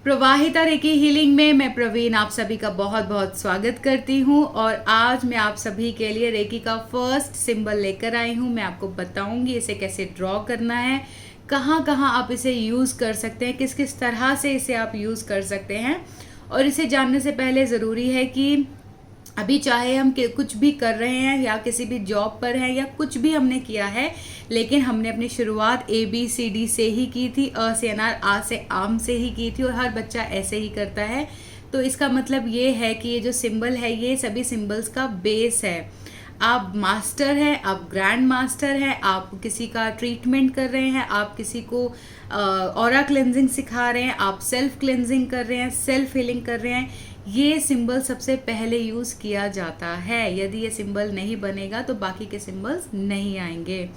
प्रवाहिता recce healing में मैं प्रवीण आप सभी का बहुत बहुत स्वागत करती हूँ। और आज मैं आप सभी के लिए रेकी का फर्स्ट सिंबल लेकर आई हूँ। मैं आपको बताऊंगी इसे कैसे ड्रॉ करना है, कहाँ कहाँ आप इसे यूज़ कर सकते हैं, किस किस तरह से इसे आप यूज़ कर सकते हैं। और इसे जानने से पहले ज़रूरी है कि अभी चाहे हम कुछ भी कर रहे हैं या किसी भी जॉब पर हैं या कुछ भी हमने किया है, लेकिन हमने अपनी शुरुआत ABCD से ही की थी, अ से अनार, आ से आम से ही की थी और हर बच्चा ऐसे ही करता है। तो इसका मतलब ये है कि ये जो सिंबल है ये सभी सिंबल्स का बेस है। आप मास्टर हैं, आप ग्रैंड मास्टर हैं, आप किसी का ट्रीटमेंट कर रहे हैं, आप किसी को ऑरा क्लेंजिंग सिखा रहे हैं, आप सेल्फ क्लेंजिंग कर रहे हैं, सेल्फ हीलिंग कर रहे हैं, ये सिंबल सबसे पहले यूज़ किया जाता है। यदि ये सिंबल नहीं बनेगा तो बाकी के सिंबल्स नहीं आएंगे।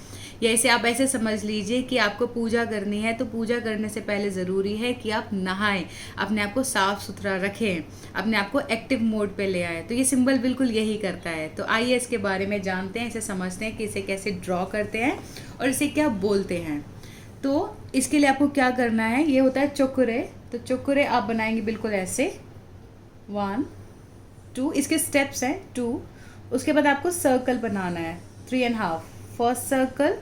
या इसे आप ऐसे समझ लीजिए कि आपको पूजा करनी है तो पूजा करने से पहले ज़रूरी है कि आप नहाएं, अपने आप को साफ सुथरा रखें, अपने आप को एक्टिव मोड पे ले आए। तो ये सिंबल बिल्कुल यही करता है। तो आइए इसके बारे में जानते हैं, इसे समझते हैं कि इसे कैसे ड्रॉ करते हैं और इसे क्या बोलते हैं। तो इसके लिए आपको क्या करना है, ये होता है चोकुरे। तो चोकुरे आप बनाएंगे बिल्कुल ऐसे 1 2, इसके स्टेप्स हैं 2। उसके बाद आपको सर्कल बनाना है 3.5। First circle,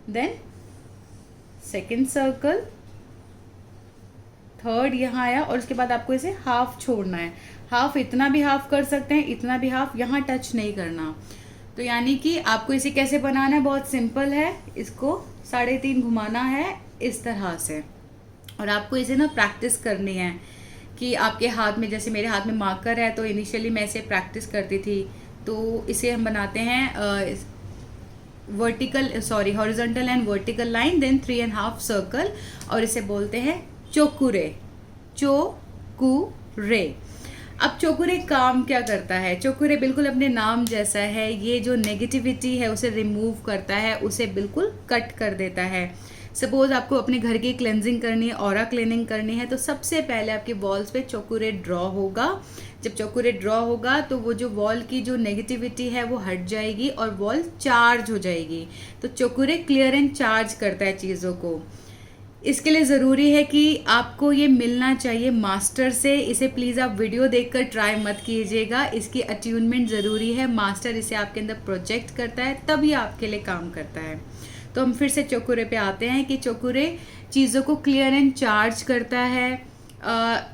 then second circle, third यहाँ आया और उसके बाद आपको इसे हाफ छोड़ना है। हाफ इतना भी हाफ कर सकते हैं, इतना भी हाफ, यहाँ टच नहीं करना। तो यानी कि आपको इसे कैसे बनाना है, बहुत सिंपल है। इसको 3.5 घुमाना है इस तरह से और आपको इसे ना प्रैक्टिस करनी है कि आपके हाथ में, जैसे मेरे हाथ में मार्कर है तो इनिशियली मैं इसे प्रैक्टिस करती थी। तो इसे हम बनाते हैं horizontal and vertical line, then 3.5 circle और इसे बोलते हैं चोकुरे। चोकुरे। अब चोकुरे काम क्या करता है? चोकुरे बिल्कुल अपने नाम जैसा है, ये जो नेगेटिविटी है उसे रिमूव करता है, उसे बिल्कुल कट कर देता है। सपोज आपको अपने घर की क्लेंजिंग करनी है, ऑरा क्लीनिंग करनी है, तो सबसे पहले आपके वॉल्स पे चोकुरे ड्रॉ होगा। जब चोकुरे ड्रॉ होगा तो वो जो वॉल की जो नेगेटिविटी है वो हट जाएगी और वॉल चार्ज हो जाएगी। तो चोकुरे क्लियर एंड चार्ज करता है चीज़ों को। इसके लिए ज़रूरी है कि आपको ये मिलना चाहिए मास्टर से। इसे प्लीज़ आप वीडियो देखकर ट्राई मत कीजिएगा, इसकी अट्यूनमेंट ज़रूरी है। मास्टर इसे आपके अंदर प्रोजेक्ट करता है तभी आपके लिए काम करता है। तो हम फिर से चोकुरे पे आते हैं कि चोकुरे चीज़ों को क्लियर एंड चार्ज करता है।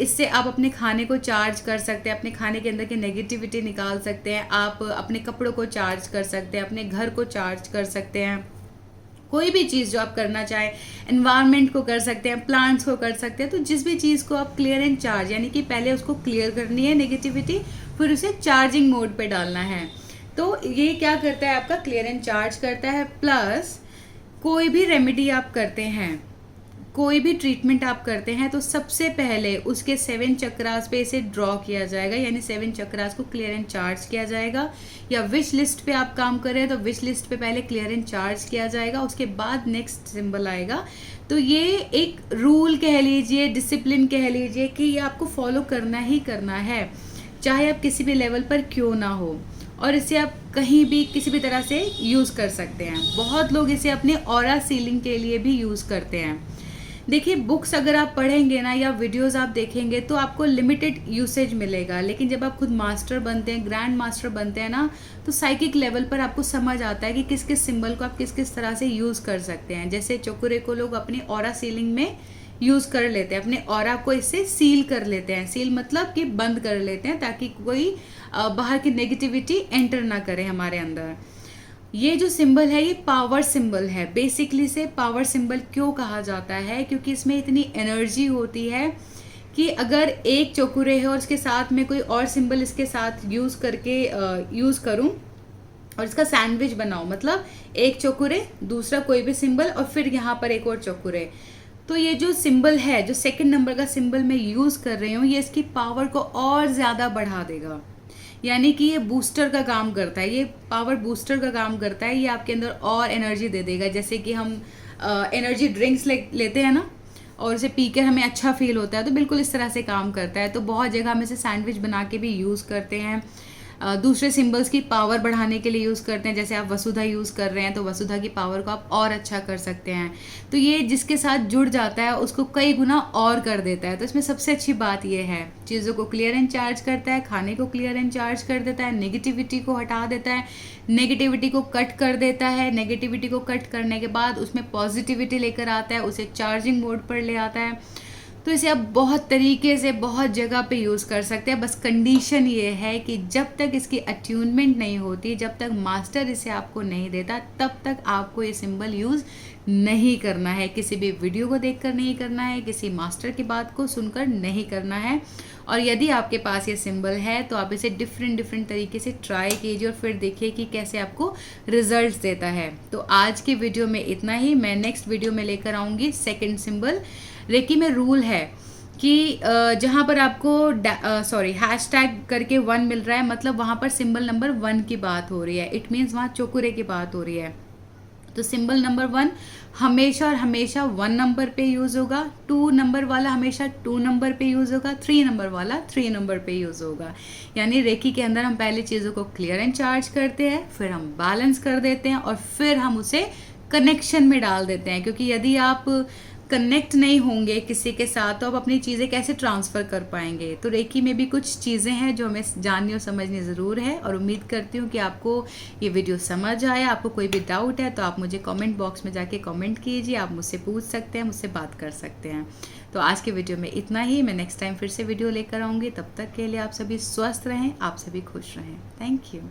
इससे आप अपने खाने को चार्ज कर सकते हैं, अपने खाने के अंदर की नेगेटिविटी निकाल सकते हैं, आप अपने कपड़ों को चार्ज कर सकते हैं, अपने घर को चार्ज कर सकते हैं। कोई भी चीज़ जो आप करना चाहें, एनवायरनमेंट को कर सकते हैं, प्लांट्स को कर सकते हैं। तो जिस भी चीज़ को आप क्लियर एंड चार्ज, यानी कि पहले उसको क्लियर करनी है नेगेटिविटी, फिर उसे चार्जिंग मोड पे डालना है। तो ये क्या करता है, आपका क्लियर एंड चार्ज करता है। प्लस कोई भी रेमेडी आप करते हैं, कोई भी ट्रीटमेंट आप करते हैं, तो सबसे पहले उसके 7 चक्रास पे इसे ड्रॉ किया जाएगा, यानी 7 चक्रास को क्लियर एंड चार्ज किया जाएगा। या विश लिस्ट पे आप काम कर रहे हैं तो विश लिस्ट पे पहले क्लियर एंड चार्ज किया जाएगा, उसके बाद नेक्स्ट सिंबल आएगा। तो ये एक रूल कह लीजिए, डिसिप्लिन कह लीजिए कि ये आपको फॉलो करना ही करना है, चाहे आप किसी भी लेवल पर क्यों ना हो। और इसे आप कहीं भी किसी भी तरह से यूज़ कर सकते हैं। बहुत लोग इसे अपने ऑरा सीलिंग के लिए भी यूज़ करते हैं। देखिए, बुक्स अगर आप पढ़ेंगे ना या वीडियोस आप देखेंगे तो आपको लिमिटेड यूसेज मिलेगा, लेकिन जब आप खुद मास्टर बनते हैं, ग्रैंड मास्टर बनते हैं ना, तो साइकिक लेवल पर आपको समझ आता है कि किस किस सिंबल को आप किस किस तरह से यूज़ कर सकते हैं। जैसे चोकुरे को लोग अपनी ऑरा सीलिंग में यूज़ कर लेते हैं, अपने ऑरा को इससे सील कर लेते हैं। सील मतलब कि बंद कर लेते हैं ताकि कोई बाहर की नेगेटिविटी एंटर ना करे हमारे अंदर। ये जो सिंबल है ये पावर सिंबल है। बेसिकली से पावर सिंबल क्यों कहा जाता है, क्योंकि इसमें इतनी एनर्जी होती है कि अगर एक चोकुरे है और इसके साथ में कोई और सिंबल इसके साथ यूज़ करके यूज़ करूं और इसका सैंडविच बनाओ, मतलब एक चोकुरे, दूसरा कोई भी सिंबल और फिर यहाँ पर एक और चोकुरे, तो ये जो सिंबल है, जो सेकंड नंबर का सिंबल मैं यूज़ कर रही हूँ, ये इसकी पावर को और ज़्यादा बढ़ा देगा। यानी कि ये बूस्टर का काम करता है, ये पावर बूस्टर का काम करता है। ये आपके अंदर और एनर्जी दे देगा। जैसे कि हम एनर्जी ड्रिंक्स लेते हैं ना और उसे पीकर हमें अच्छा फील होता है, तो बिल्कुल इस तरह से काम करता है। तो बहुत जगह हम इसे सैंडविच बना के भी यूज़ करते हैं। दूसरे सिंबल्स की पावर बढ़ाने के लिए यूज़ करते हैं। जैसे आप वसुधा यूज़ कर रहे हैं तो वसुधा की पावर को आप और अच्छा कर सकते हैं। तो ये जिसके साथ जुड़ जाता है उसको कई गुना और कर देता है। तो इसमें सबसे अच्छी बात ये है, चीज़ों को क्लियर एंड चार्ज करता है, खाने को क्लियर एंड चार्ज कर देता है, नेगेटिविटी को हटा देता है, नेगेटिविटी को कट कर देता है, नेगेटिविटी को कट करने के बाद उसमें पॉजिटिविटी लेकर आता है, उसे चार्जिंग मोड पर ले आता है। तो इसे आप बहुत तरीके से बहुत जगह पे यूज़ कर सकते हैं। बस कंडीशन ये है कि जब तक इसकी अट्यूनमेंट नहीं होती, जब तक मास्टर इसे आपको नहीं देता, तब तक आपको ये सिंबल यूज़ नहीं करना है। किसी भी वीडियो को देखकर नहीं करना है, किसी मास्टर की बात को सुनकर नहीं करना है। और यदि आपके पास ये सिंबल है तो आप इसे डिफरेंट तरीके से ट्राई कीजिए और फिर देखिए कि कैसे आपको रिजल्ट्स देता है। तो आज के वीडियो में इतना ही। मैं नेक्स्ट वीडियो में लेकर आऊँगी सेकेंड सिंबल। रेकी में रूल है कि जहाँ पर आपको हैशटैग करके 1 मिल रहा है, मतलब वहाँ पर सिंबल नंबर 1 की बात हो रही है। इट मीन्स वहाँ चोकुरे की बात हो रही है। तो सिंबल नंबर 1 हमेशा और हमेशा 1 नंबर पे यूज़ होगा, 2 नंबर वाला हमेशा 2 नंबर पे यूज़ होगा, 3 नंबर वाला 3 नंबर पे यूज़ होगा। यानी रेकी के अंदर हम पहले चीज़ों को क्लियर एंड चार्ज करते हैं, फिर हम बैलेंस कर देते हैं और फिर हम उसे कनेक्शन में डाल देते हैं। क्योंकि यदि आप कनेक्ट नहीं होंगे किसी के साथ तो आप अपनी चीज़ें कैसे ट्रांसफ़र कर पाएंगे। तो रेकी में भी कुछ चीज़ें हैं जो हमें जाननी और समझनी ज़रूर है। और उम्मीद करती हूँ कि आपको ये वीडियो समझ आया। आपको कोई भी डाउट है तो आप मुझे कमेंट बॉक्स में जाके कमेंट कीजिए, आप मुझसे पूछ सकते हैं, मुझसे बात कर सकते हैं। तो आज के वीडियो में इतना ही। मैं नेक्स्ट टाइम फिर से वीडियो लेकर आऊँगी। तब तक के लिए आप सभी स्वस्थ रहें, आप सभी खुश रहें। Thank you.